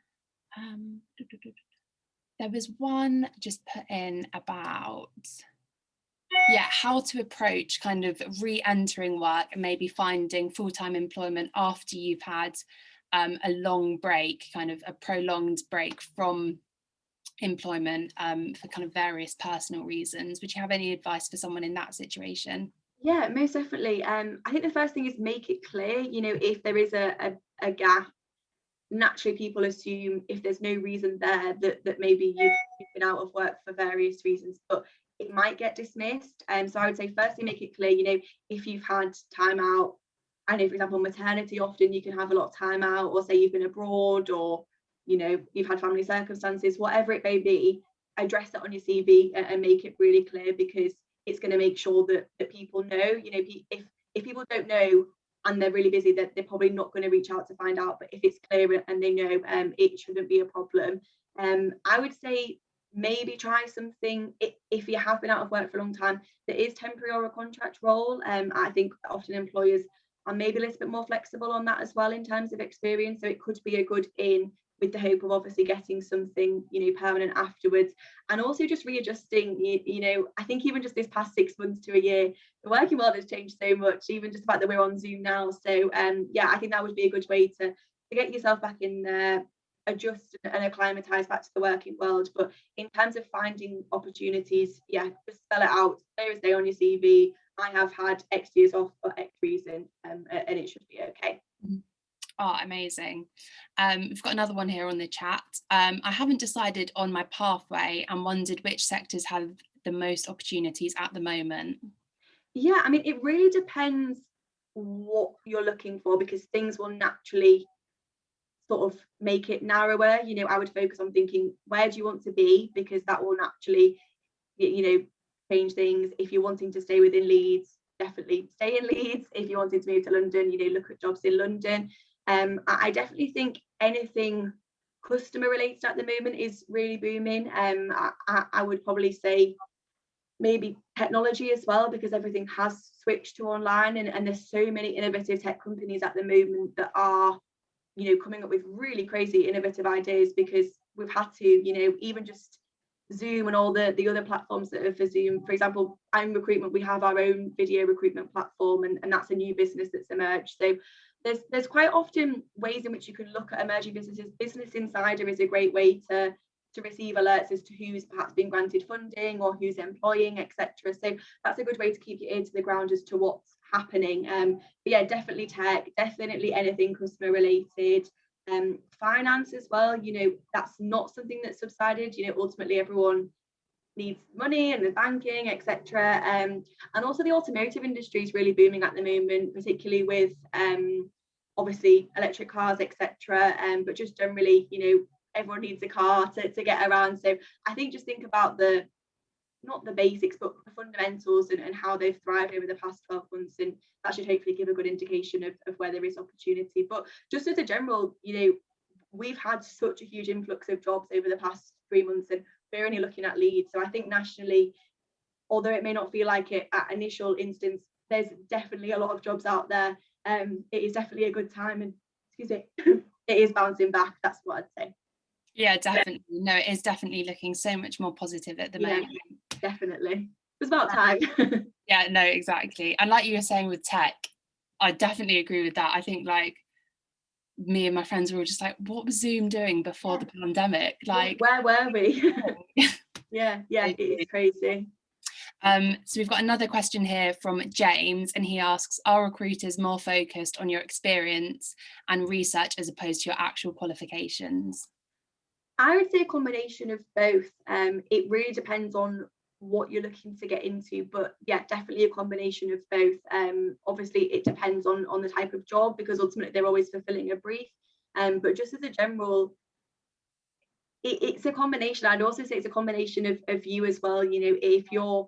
There was one just put in about how to approach kind of re-entering work and maybe finding full-time employment after you've had a long break, kind of a prolonged break from employment for kind of various personal reasons. Would you have any advice for someone in that situation? Yeah, most definitely. I think the first thing is make it clear, if there is a gap. Naturally, people assume if there's no reason there that maybe you've been out of work for various reasons, but it might get dismissed. So I would say firstly make it clear, if you've had time out. I know, for example, maternity, often you can have a lot of time out, or say you've been abroad, or you've had family circumstances, whatever it may be. Address it on your CV and make it really clear, because it's going to make sure that people know. If people don't know and they're really busy, that they're probably not going to reach out to find out. But if it's clear and they know, it shouldn't be a problem. I would say maybe try something, if you have been out of work for a long time, that is temporary or a contract role. I think often employers are maybe a little bit more flexible on that as well in terms of experience. So it could be a good in, with the hope of obviously getting something permanent afterwards. And also just readjusting. I think even just this past 6 months to a year, the working world has changed so much, even just the fact that we're on Zoom now. So I think that would be a good way to get yourself back in there, adjust and acclimatise back to the working world. But in terms of finding opportunities, just spell it out, clear as day on your CV. I have had X years off for X reason, and it should be okay. Oh, amazing. We've got another one here on the chat. I haven't decided on my pathway and wondered which sectors have the most opportunities at the moment. Yeah, I mean, it really depends what you're looking for, because things will naturally sort of make it narrower. I would focus on thinking, where do you want to be, because that will naturally change things. If you're wanting to stay within Leeds, definitely stay in Leeds. If you wanted to move to London, look at jobs in London. I definitely think anything customer related at the moment is really booming. I would probably say maybe technology as well, because everything has switched to online, and there's so many innovative tech companies at the moment that are coming up with really crazy innovative ideas, because we've had to even just Zoom and all the other platforms that are for Zoom. For example, I'm recruitment, we have our own video recruitment platform, and that's a new business that's emerged. So there's quite often ways in which you can look at emerging businesses. Business Insider is a great way to receive alerts as to who's perhaps been granted funding or who's employing, etc. So that's a good way to keep your ear to the ground as to what's happening. But yeah, definitely tech, definitely anything customer related. Finance as well, that's not something that's subsided. Ultimately everyone needs money and the banking, etc. And also the automotive industry is really booming at the moment, particularly with obviously electric cars, etc. But just generally, everyone needs a car to get around. So I think just think about not the basics, but the fundamentals and how they've thrived over the past 12 months. And that should hopefully give a good indication of where there is opportunity. But just as a general, we've had such a huge influx of jobs over the past 3 months, and we're only looking at Leeds. So I think nationally, although it may not feel like it at initial instance, there's definitely a lot of jobs out there. It is definitely a good time, and it is bouncing back. That's what I'd say. Yeah, definitely. No, it is definitely looking so much more positive at the moment. Definitely. It was about time. Yeah, no, exactly. And like you were saying with tech, I definitely agree with that. I think like me and my friends were all just like, what was Zoom doing before the pandemic? Like, where were we? yeah, it is crazy. So we've got another question here from James, and he asks, are recruiters more focused on your experience and research as opposed to your actual qualifications? I would say a combination of both. It really depends on what you're looking to get into, but yeah, definitely a combination of both. Obviously it depends on the type of job, because ultimately they're always fulfilling a brief, but just as a general, it's a combination. I'd also say it's a combination of you as well. If you're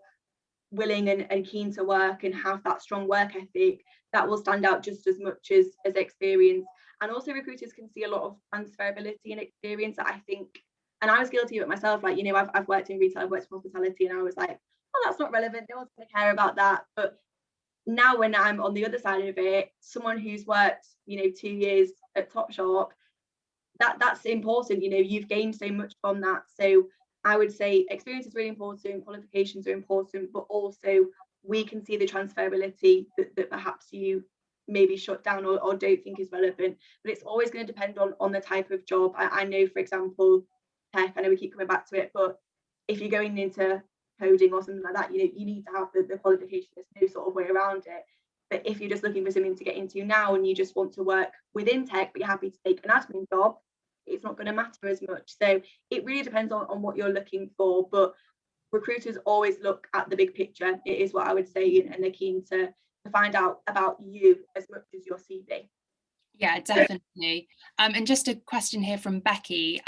willing and keen to work and have that strong work ethic, that will stand out just as much as experience. And also recruiters can see a lot of transferability and experience that I think, and I was guilty of it myself, like, I've worked in retail, I've worked in hospitality, and I was like, oh, that's not relevant, no one's going to care about that. But now when I'm on the other side of it, someone who's worked 2 years at Topshop, that's important. You've gained so much from that. So I would say experience is really important, qualifications are important, but also we can see the transferability that perhaps you maybe shut down or don't think is relevant. But it's always going to depend on the type of job. I know, for example, tech, I know we keep coming back to it, but if you're going into coding or something like that, you need to have the qualification. There's no sort of way around it. But if you're just looking for something to get into now and you just want to work within tech, but you're happy to take an admin job, it's not going to matter as much. So it really depends on what you're looking for, but recruiters always look at the big picture. It is what I would say, and they're keen to find out about you as much as your CV. Yeah, definitely. And just a question here from Becky.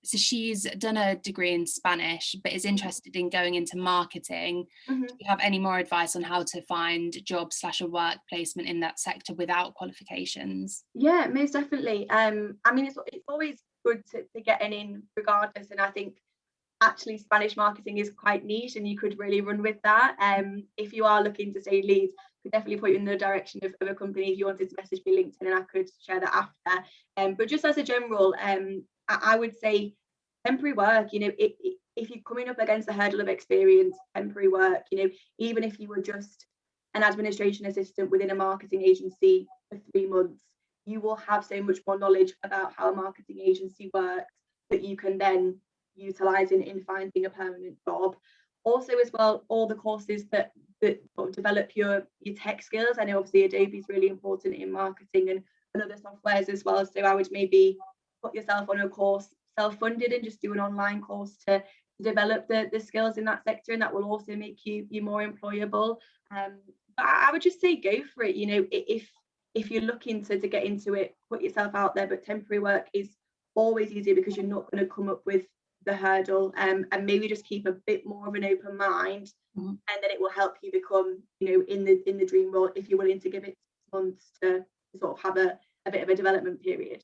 So she's done a degree in Spanish, but is interested in going into marketing. Do you have any more advice on how to find jobs / a work placement in that sector without qualifications? Yeah, most definitely. I mean, it's always good to get in regardless, and I think actually Spanish marketing is quite niche and you could really run with that. If you are looking to stay in Leeds, I could definitely point you in the direction of a company if you wanted to message me LinkedIn, and I could share that after. But just as a general, I would say temporary work, if you're coming up against the hurdle of experience, temporary work, even if you were just an administration assistant within a marketing agency for 3 months, you will have so much more knowledge about how a marketing agency works that you can then utilize in finding a permanent job. Also as well, all the courses that sort of develop your tech skills. I know obviously Adobe is really important in marketing and other softwares as well, so I would maybe put yourself on a course self-funded and just do an online course to develop the skills in that sector, and that will also make you more employable. But I would just say go for it. If you're looking to get into it, put yourself out there. But temporary work is always easier because you're not going to come up with the hurdle, and maybe just keep a bit more of an open mind, and then it will help you become in the dream role if you're willing to give it 6 months to sort of have a bit of a development period.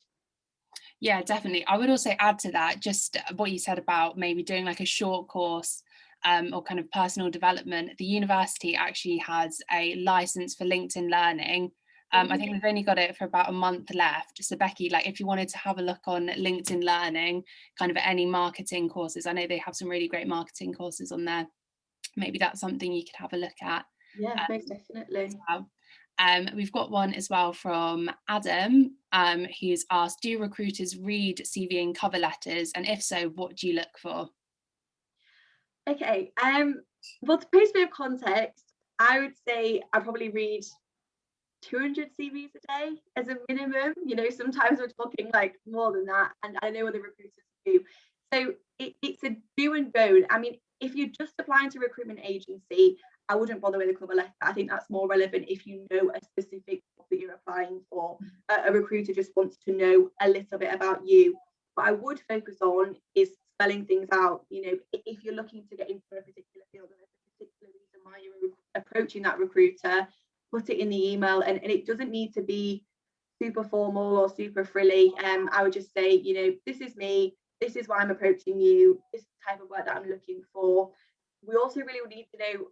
Yeah, definitely. I would also add to that just what you said about maybe doing like a short course or kind of personal development. The university actually has a license for LinkedIn Learning. I think we've only got it for about a month left. So Becky, like if you wanted to have a look on LinkedIn Learning, kind of any marketing courses, I know they have some really great marketing courses on there. Maybe that's something you could have a look at. Yeah, most definitely. We've got one as well from Adam, who's asked, do recruiters read CV and cover letters? And if so, what do you look for? Okay, well, to put a bit of context, I would say I probably read 200 CVs a day as a minimum. Sometimes we're talking like more than that, and I know other recruiters do. So it's a do and don't. I mean, if you're just applying to a recruitment agency, I wouldn't bother with a cover letter. I think that's more relevant if you know a specific job that you're applying for. A recruiter just wants to know a little bit about you. What I would focus on is spelling things out. You know, if you're looking to get into a particular field and there's a particular reason why you're approaching that recruiter, put it in the email, and it doesn't need to be super formal or super frilly. I would just say, you know, this is me, this is why I'm approaching you, this is the type of work that I'm looking for. We also really need to know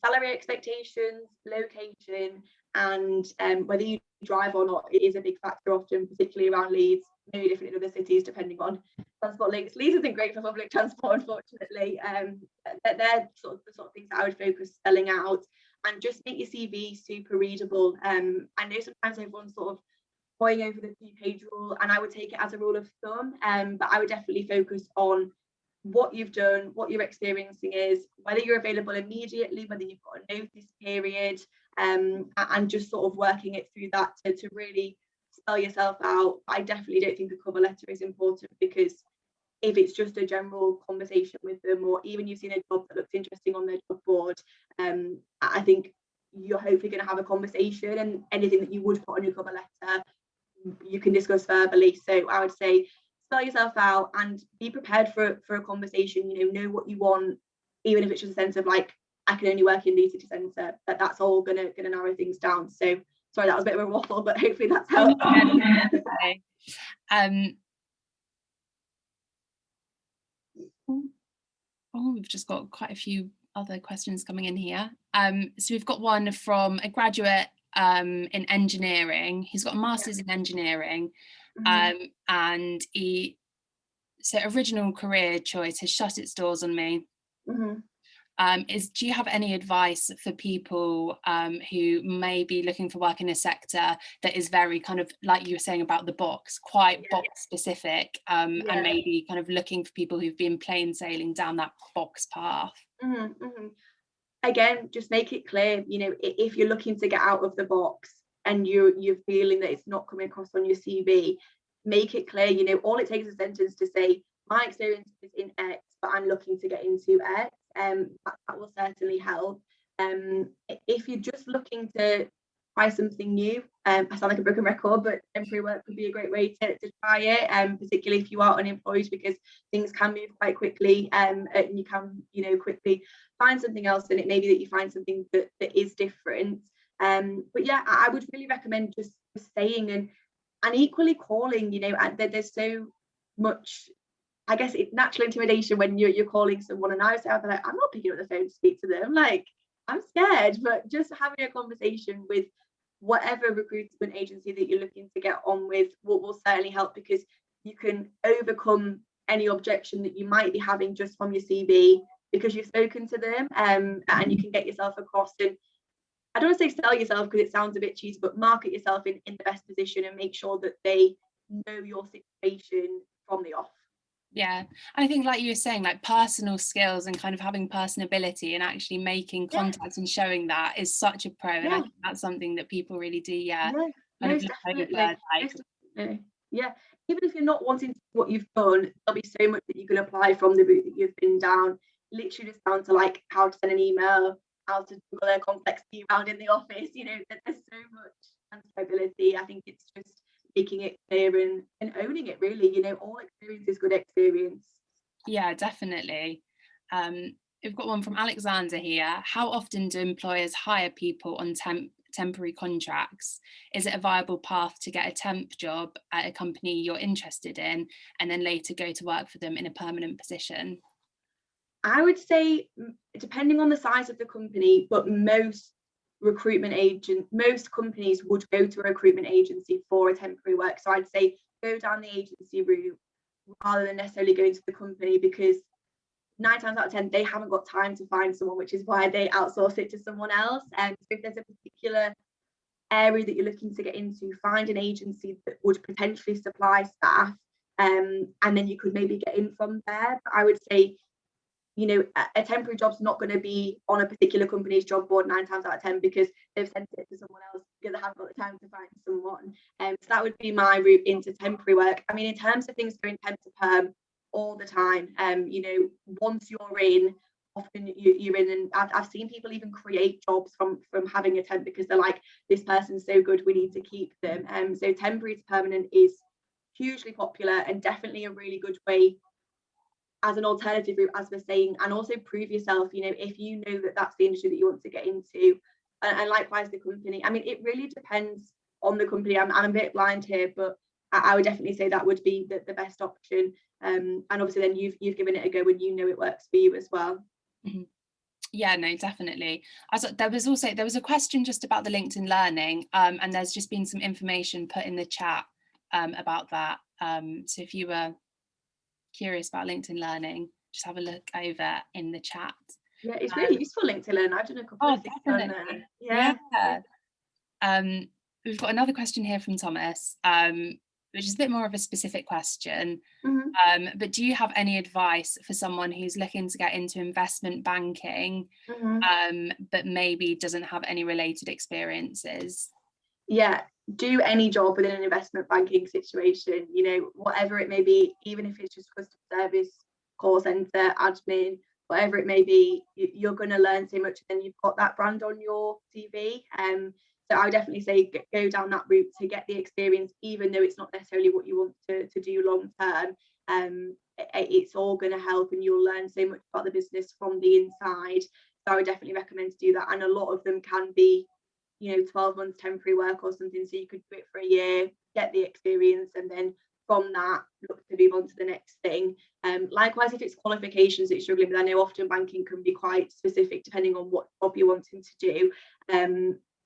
salary expectations, location, and whether you drive or not. It is a big factor often, particularly around Leeds, maybe different in other cities depending on transport links. Leeds isn't great for public transport, unfortunately. They're the sort of things that I would focus spelling out, and just make your CV super readable. I know sometimes everyone's sort of going over the 2-page rule, and I would take it as a rule of thumb, but I would definitely focus on what you've done, what your experiencing is, whether you're available immediately, whether you've got a notice period, and just sort of working it through that to really spell yourself out. I definitely don't think a cover letter is important, because if it's just a general conversation with them, or even you've seen a job that looks interesting on their job board, I think you're hopefully going to have a conversation, and anything that you would put on your cover letter you can discuss verbally. So I would say spell yourself out and be prepared for a conversation. You know what you want, even if it's just a sense of like, I can only work in the city centre. That's all gonna narrow things down. So sorry, that was a bit of a waffle, but hopefully that's helped. We've just got quite a few other questions coming in here. So we've got one from a graduate in engineering. He's got a master's in engineering, and so original career choice has shut its doors on me. Do you have any advice for people who may be looking for work in a sector that is very kind of, like you were saying about the box, quite box specific, and maybe kind of looking for people who've been plain sailing down that box path? Again, just make it clear, you know, if you're looking to get out of the box and you're feeling that it's not coming across on your CV, make it clear. You know, all it takes is a sentence to say, my experience is in X, but I'm looking to get into X. That will certainly help. If you're just looking to try something new, I sound like a broken record, but temporary work would be a great way to try it, particularly if you are unemployed, because things can move quite quickly, and you can, you know, quickly find something else, and it may be that you find something that is different. But yeah, I would really recommend just staying and equally calling. You know, there's so much, I guess, it's natural intimidation when you're calling someone, and I was like, I'm not picking up the phone to speak to them, like I'm scared. But just having a conversation with whatever recruitment agency that you're looking to get on with will certainly help, because you can overcome any objection that you might be having just from your CV, because you've spoken to them, and you can get yourself across. And I don't want to say sell yourself, because it sounds a bit cheesy, but market yourself in the best position and make sure that they know your situation from the off. Yeah, and I think, like you were saying, like personal skills and kind of having personability and actually making contacts and showing that is such a pro. And I think that's something that people really do, kind of look over, like. Yeah, even if you're not wanting to do what you've done, there'll be so much that you can apply from the route that you've been down, literally just down to like how to send an email, how to juggle a complexity around in the office. You know, there's so much transferability. I think it's just making it clear and owning it, really. You know, all experience is good experience. Yeah, definitely. We've got one from Alexander here. How often do employers hire people on temporary contracts? Is it a viable path to get a temp job at a company you're interested in and then later go to work for them in a permanent position? I would say, depending on the size of the company, but most companies would go to a recruitment agency for a temporary work. So I'd say go down the agency route rather than necessarily going to the company, because 9 times out of 10 they haven't got time to find someone, which is why they outsource it to someone else. And so if there's a particular area that you're looking to get into, find an agency that would potentially supply staff, and then you could maybe get in from there. But I would say, you know, a temporary job's not going to be on a particular company's job board 9 times out of 10 because they've sent it to someone else because they haven't got the time to find someone. So that would be my route into temporary work. I mean, in terms of things going temp to perm, all the time. You know, once you're in, often you're in, and I've seen people even create jobs from having a temp, because they're like, this person's so good, we need to keep them. So temporary to permanent is hugely popular, and definitely a really good way as an alternative route, as we're saying, and also prove yourself, you know, if you know that that's the industry that you want to get into. And likewise the company. I mean, it really depends on the company. I'm a bit blind here, but I would definitely say that would be the best option. And obviously then you've given it a go and you know it works for you as well. Mm-hmm. Yeah, no, definitely. There was a question just about the LinkedIn Learning, and there's just been some information put in the chat about that. So if you were curious about LinkedIn Learning, just have a look over in the chat. Yeah, it's really useful, LinkedIn Learn. I've done a couple of things on there. Yeah. We've got another question here from Thomas, which is a bit more of a specific question. Mm-hmm. But do you have any advice for someone who's looking to get into investment banking, Mm-hmm. but maybe doesn't have any related experiences? Yeah, do any job within an investment banking situation, you know, whatever it may be, even if it's just customer service, call centre, admin, whatever it may be, you're going to learn so much, and you've got that brand on your CV. So I would definitely say go down that route to get the experience, even though it's not necessarily what you want to do long term. It's all going to help, and you'll learn so much about the business from the inside. So I would definitely recommend to do that. And a lot of them can be, you know, 12 months temporary work or something, so you could do it for a year, get the experience, and then from that look to move on to the next thing. Likewise, if it's qualifications that you're struggling with, I know often banking can be quite specific depending on what job you're wanting to do.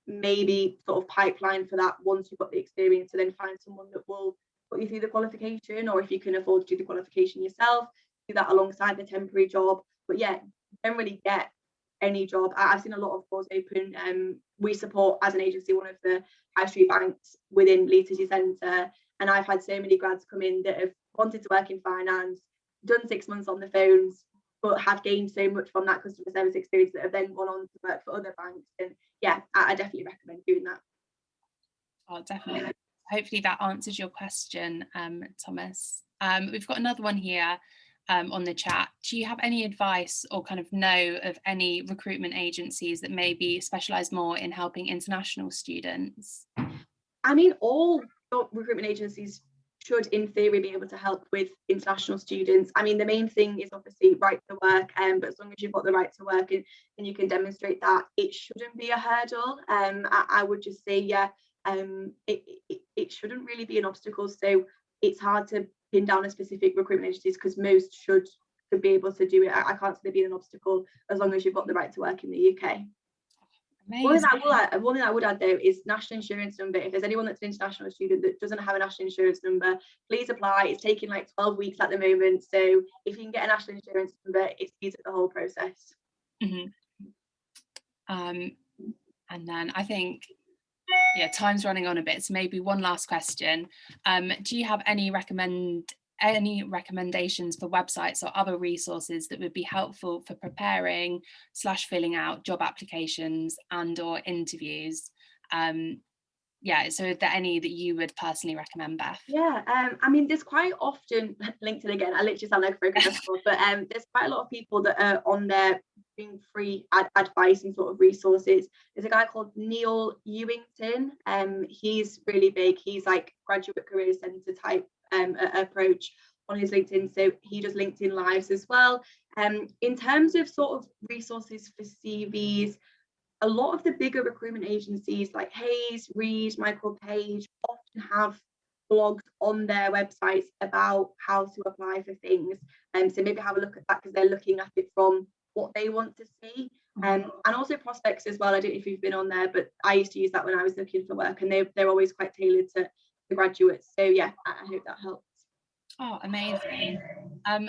Maybe sort of pipeline for that once you've got the experience, and then find someone that will put you through the qualification, or if you can afford to do the qualification yourself, do that alongside the temporary job. But yeah, generally get any job. I've seen a lot of doors open. We support, as an agency, one of the high street banks within Leeds City Centre, and I've had so many grads come in that have wanted to work in finance, done 6 months on the phones, but have gained so much from that customer service experience that have then gone on to work for other banks. And yeah, I definitely recommend doing that. Oh, definitely. Hopefully that answers your question, Thomas. We've got another one here on the chat. Do you have any advice or kind of know of any recruitment agencies that maybe specialise more in helping international students? I mean, all recruitment agencies should in theory be able to help with international students. I mean, the main thing is obviously right to work, but as long as you've got the right to work and you can demonstrate that, it shouldn't be a hurdle. I would just say, yeah, it shouldn't really be an obstacle. So it's hard to pin down a specific recruitment agencies, because most should be able to do it. I can't see there being an obstacle as long as you've got the right to work in the UK. One thing I would add though is national insurance number. If there's anyone that's an international student that doesn't have a national insurance number, please apply. It's taking like 12 weeks at the moment, so if you can get a national insurance number, it speeds up the whole process. Mm-hmm. And then I think, yeah, time's running on a bit, so maybe one last question. Do you have any recommendations for websites or other resources that would be helpful for preparing / filling out job applications and or interviews? Yeah, so are there any that you would personally recommend, Beth? Yeah, I mean, there's quite often, LinkedIn again, I literally sound like a broken record, but there's quite a lot of people that are on there doing free advice and sort of resources. There's a guy called Neil Ewington. He's really big. He's like graduate career centre type approach on his LinkedIn. So he does LinkedIn Lives as well. In terms of sort of resources for CVs, a lot of the bigger recruitment agencies like Hayes, Reed, Michael Page often have blogs on their websites about how to apply for things. So maybe have a look at that, because they're looking at it from what they want to see. And also prospects as well. I don't know if you've been on there, but I used to use that when I was looking for work, and they're always quite tailored to the graduates. So yeah, I hope that helps. Oh, amazing.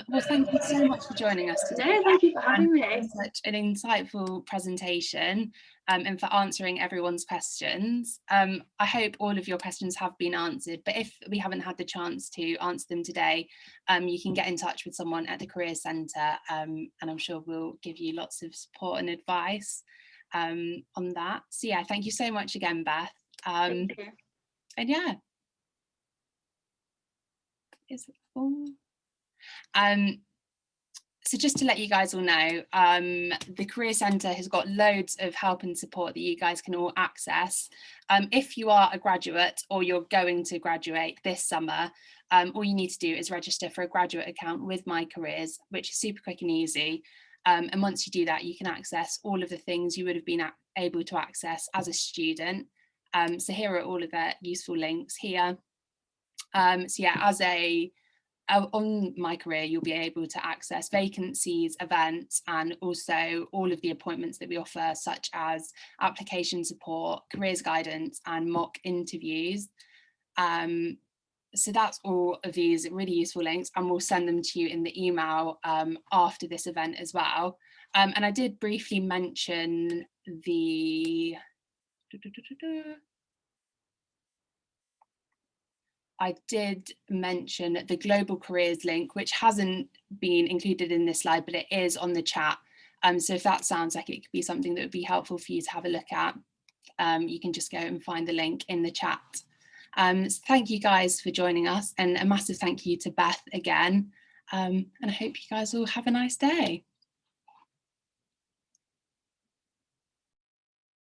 Well, thank you so much for joining us today. No, thank you for having me. Such an insightful presentation, and for answering everyone's questions. I hope all of your questions have been answered, but if we haven't had the chance to answer them today, you can get in touch with someone at the Career Centre, and I'm sure we'll give you lots of support and advice on that. So yeah, thank you so much again, Beth. Thank you. And yeah. Is it full? So just to let you guys all know, the Career Centre has got loads of help and support that you guys can all access. If you are a graduate or you're going to graduate this summer, all you need to do is register for a graduate account with My Careers, which is super quick and easy. And once you do that, you can access all of the things you would have been able to access as a student. So here are all of the useful links here. So yeah, on My Career, you'll be able to access vacancies, events, and also all of the appointments that we offer, such as application support, careers guidance, and mock interviews. So that's all of these really useful links, and we'll send them to you in the email after this event as well. And I did briefly mention the global careers link, which hasn't been included in this slide, but it is on the chat. So if that sounds like it could be something that would be helpful for you to have a look at, you can just go and find the link in the chat. So thank you guys for joining us, and a massive thank you to Beth again. And I hope you guys all have a nice day.